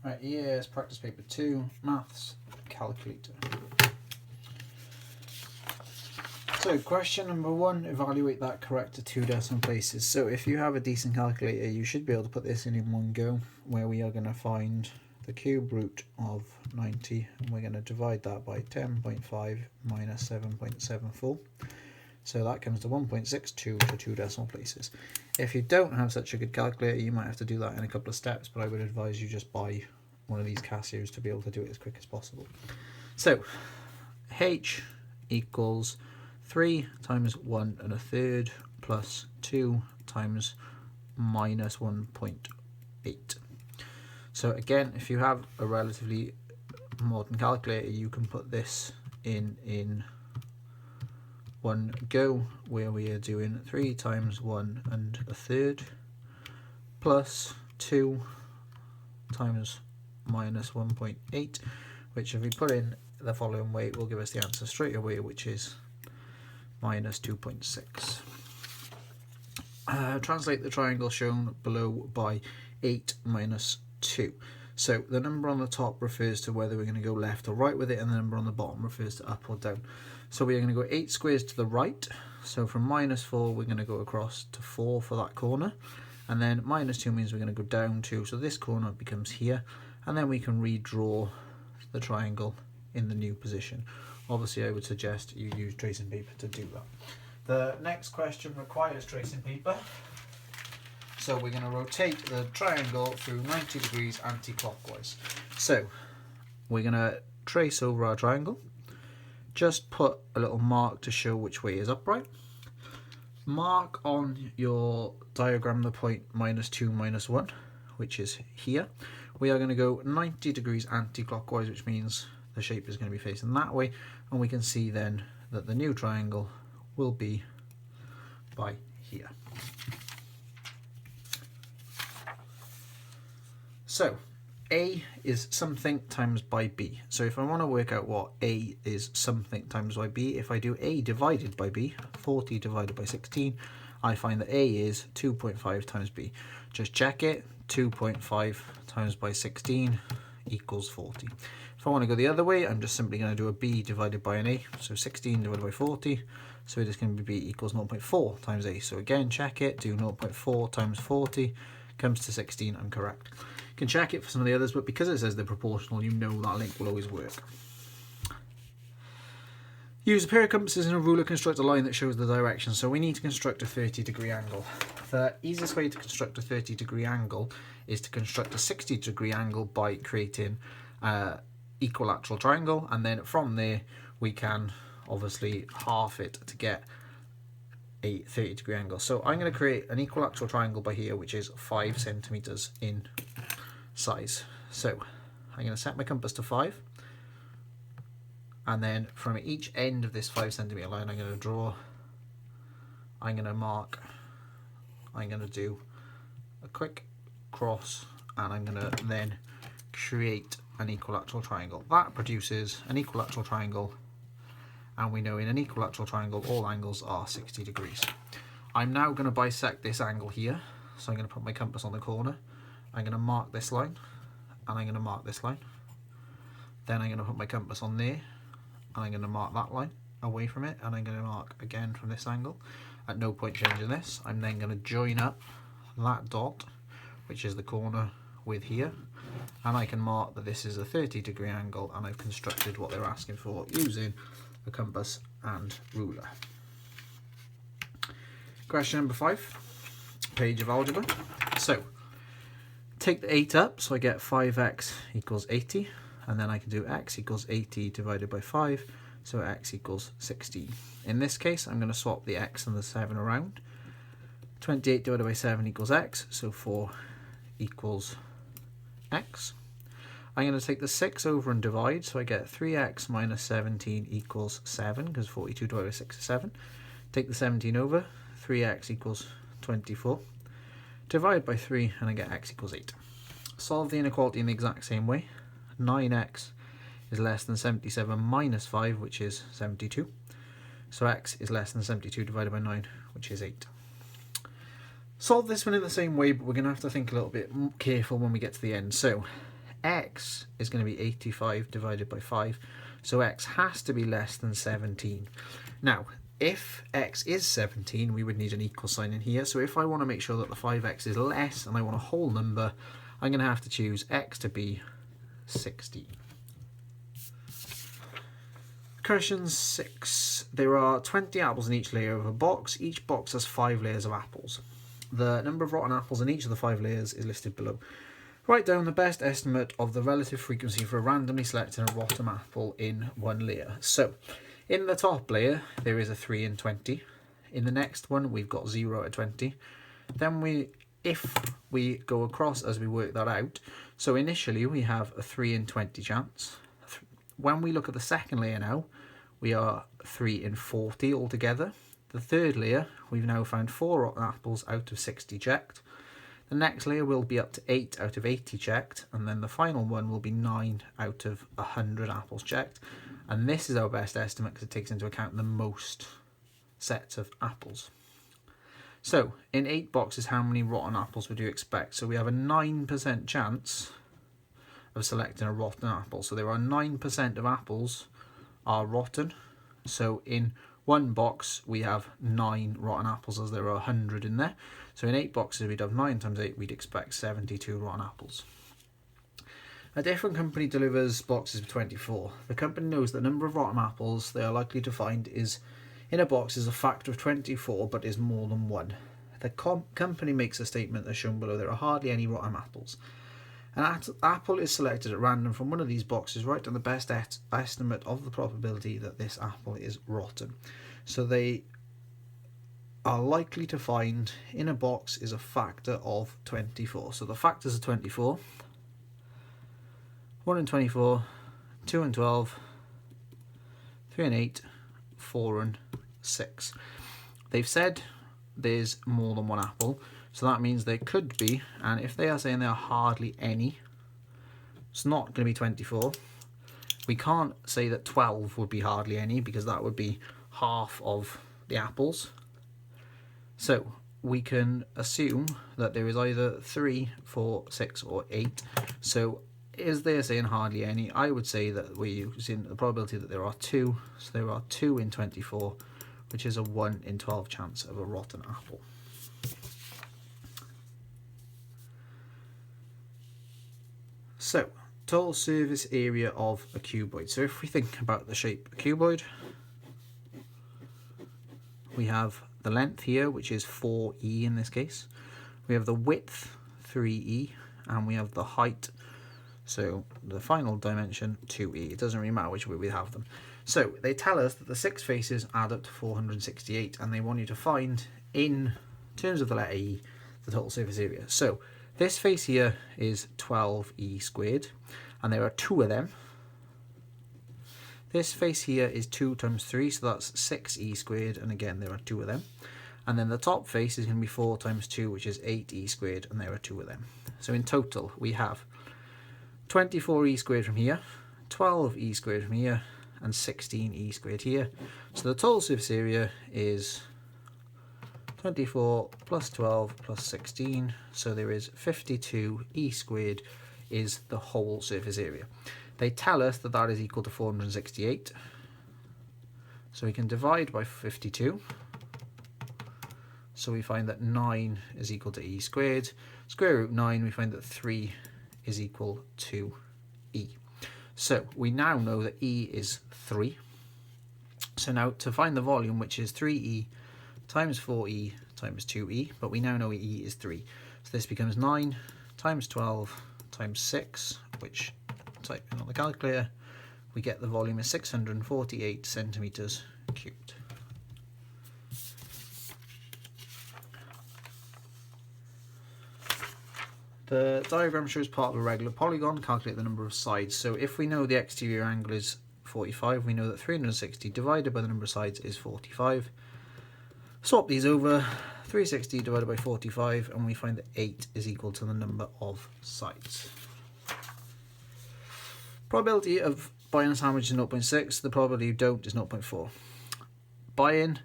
Right, here is practice paper 2, maths calculator. So question number 1, evaluate that correct to 2 decimal places. So if you have a decent calculator, you should be able to put this in one go, where we are going to find the cube root of 90, and we're going to divide that by 10.5 minus 7.74. So that comes to 1.62 to 2 decimal places. If you don't have such a good calculator, you might have to do that in a couple of steps, but I would advise you just buy one of these Casios to be able to do it as quick as possible. So h equals 3 times 1 1/3 plus 2 times minus 1.8. So again, if you have a relatively modern calculator, you can put this in one go, where we are doing 3 times 1 1/3 plus 2 times minus 1.8, which if we put in the following way will give us the answer straight away, which is minus 2.6. Translate the triangle shown below by 8 minus 2. So the number on the top refers to whether we're going to go left or right with it, and the number on the bottom refers to up or down. So we are going to go 8 squares to the right. So from minus 4 we're going to go across to 4 for that corner, and then minus 2 means we're going to go down 2, so this corner becomes here, and then we can redraw the triangle in the new position. Obviously I would suggest you use tracing paper to do that. The next question requires tracing paper. So we're going to rotate the triangle through 90 degrees anti-clockwise. So we're going to trace over our triangle. Just put a little mark to show which way is upright. Mark on your diagram the point minus 2, minus 1, which is here. We are going to go 90 degrees anti-clockwise, which means the shape is going to be facing that way, and we can see then that the new triangle will be by here. So A is something times by B. So if I want to work out what A is something times by B, if I do A divided by B, 40 divided by 16, I find that A is 2.5 times B. Just check it, 2.5 times by 16 equals 40. If I want to go the other way, I'm just simply going to do a B divided by an A, so 16 divided by 40, so it is going to be B equals 0.4 times A. So again, check it, do 0.4 times 40, comes to 16, I'm correct. You can check it for some of the others, but because it says they're proportional, you know that link will always work. Use a pair of compasses and a ruler, construct a line that shows the direction. So we need to construct a 30-degree angle. The easiest way to construct a 30-degree angle is to construct a 60-degree angle by creating equilateral triangle, and then from there we can obviously half it to get a 30-degree angle. So I'm going to create an equilateral triangle by here, which is 5 centimeters in size. So I'm going to set my compass to 5, and then from each end of this 5 centimeter line I'm going to draw, I'm going to mark, I'm going to do a quick cross, and I'm going to then create an equilateral triangle. That produces an equilateral triangle, and we know in an equilateral triangle all angles are 60 degrees. I'm now going to bisect this angle here, so I'm going to put my compass on the corner, I'm going to mark this line, and I'm going to mark this line. Then I'm going to put my compass on there, and I'm going to mark that line away from it, and I'm going to mark again from this angle. At no point changing this. I'm then going to join up that dot, which is the corner, with here, and I can mark that this is a 30-degree angle, and I've constructed what they're asking for using a compass and ruler. Question number 5, page of algebra. So take the 8 up, so I get 5x equals 80, and then I can do x equals 80 divided by 5, so x equals 16. In this case, I'm going to swap the x and the 7 around. 28 divided by 7 equals x, so 4 equals x. I'm going to take the 6 over and divide, so I get 3x minus 17 equals 7, because 42 divided by 6 is 7. Take the 17 over, 3x equals 24. Divide by 3, and I get x equals 8. Solve the inequality in the exact same way. 9x is less than 77 minus 5, which is 72. So x is less than 72 divided by 9, which is 8. Solve this one in the same way, but we're going to have to think a little bit careful when we get to the end. So x is going to be 85 divided by 5, so x has to be less than 17. Now, if x is 17, we would need an equal sign in here, so if I want to make sure that the 5x is less and I want a whole number, I'm going to have to choose x to be 16. Question 6. There are 20 apples in each layer of a box. Each box has 5 layers of apples. The number of rotten apples in each of the 5 layers is listed below. Write down the best estimate of the relative frequency for randomly selecting a rotten apple in one layer. So, in the top layer, there is a 3 in 20. In the next one, we've got 0 out of 20. Then if we go across as we work that out, so initially we have a 3 in 20 chance. When we look at the second layer now, we are 3 in 40 altogether. The third layer, we've now found 4 rotten apples out of 60 checked. The next layer will be up to 8 out of 80 checked, and then the final one will be 9 out of 100 apples checked. And this is our best estimate because it takes into account the most sets of apples. So, in 8 boxes, how many rotten apples would you expect? So we have a 9% chance of selecting a rotten apple. So there are 9% of apples are rotten. So in one box we have 9 rotten apples as there are 100 in there. So in 8 boxes we'd have 9 times 8, we'd expect 72 rotten apples. A different company delivers boxes of 24. The company knows the number of rotten apples they are likely to find is in a box is a factor of 24 but is more than 1. The company makes a statement as shown below. There are hardly any rotten apples. An apple is selected at random from one of these boxes. Write down the best estimate of the probability that this apple is rotten. So they are likely to find in a box is a factor of 24. So the factors are 24, 1 in 24, 2 in 12, 3 in 8, 4 and 6. They've said there's more than one apple, so that means there could be, and if they are saying there are hardly any, it's not going to be 24. We can't say that 12 would be hardly any because that would be half of the apples. So we can assume that there is either 3, 4, 6 or 8. So as they're saying hardly any, I would say that we're using the probability that there are 2. So there are 2 in 24, which is a 1 in 12 chance of a rotten apple. So, total surface area of a cuboid. So if we think about the shape of a cuboid, we have the length here, which is 4e in this case. We have the width, 3e, and we have the height, so the final dimension, 2e. It doesn't really matter which way we have them. So they tell us that the 6 faces add up to 468, and they want you to find, in terms of the letter e, the total surface area. So this face here is 12e squared, and there are 2 of them. This face here is 2 times 3, so that's 6e squared, and again there are 2 of them. And then the top face is going to be 4 times 2, which is 8e squared, and there are 2 of them. So in total we have 24e squared from here, 12e squared from here, and 16e squared here. So the total surface area is 24 plus 12 plus 16, so there is 52e squared is the whole surface area. They tell us that that is equal to 468, so we can divide by 52, so we find that 9 is equal to e squared. Square root 9, we find that 3 is equal to e. So we now know that e is 3. So now to find the volume, which is 3e times 4e times 2e, but we now know e is 3. So this becomes 9 times 12 times 6, which, type in on the calculator, we get the volume is 648 centimetres cubed. The diagram shows part of a regular polygon. Calculate the number of sides. So if we know the exterior angle is 45, we know that 360 divided by the number of sides is 45. Swap these over, 360 divided by 45, and we find that 8 is equal to the number of sides. Probability of buying a sandwich is 0.6, the probability you don't is 0.4. Buying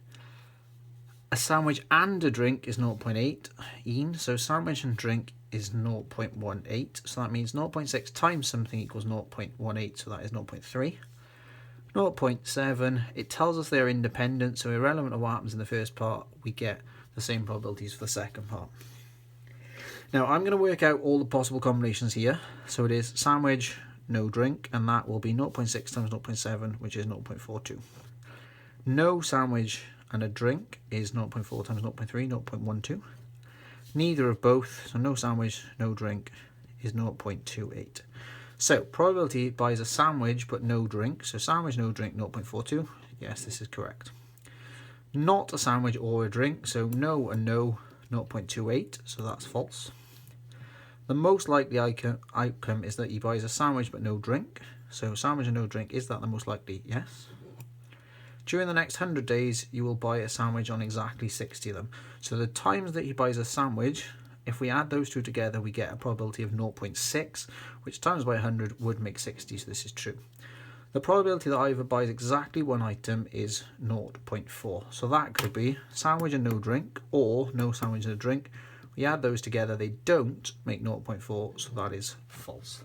A sandwich and a drink is 0.8. So sandwich and drink is 0.18. So that means 0.6 times something equals 0.18. So that is 0.3. 0.7, it tells us they're independent, so irrelevant of what happens in the first part, we get the same probabilities for the second part. Now I'm going to work out all the possible combinations here. So it is sandwich, no drink, and that will be 0.6 times 0.7, which is 0.42. No sandwich and a drink is 0.4 times 0.3, 0.12. Neither of both, so no sandwich, no drink, is 0.28. So probability buys a sandwich but no drink. So sandwich, no drink, 0.42. Yes, this is correct. Not a sandwich or a drink. So no and no, 0.28. So that's false. The most likely outcome is that he buys a sandwich but no drink. So sandwich and no drink, is that the most likely? Yes. During the next 100 days, you will buy a sandwich on exactly 60 of them. So the times that he buys a sandwich, if we add those two together, we get a probability of 0.6, which times by 100 would make 60, so this is true. The probability that either buys exactly one item is 0.4. So that could be sandwich and no drink, or no sandwich and a drink. We add those together, they don't make 0.4, so that is false.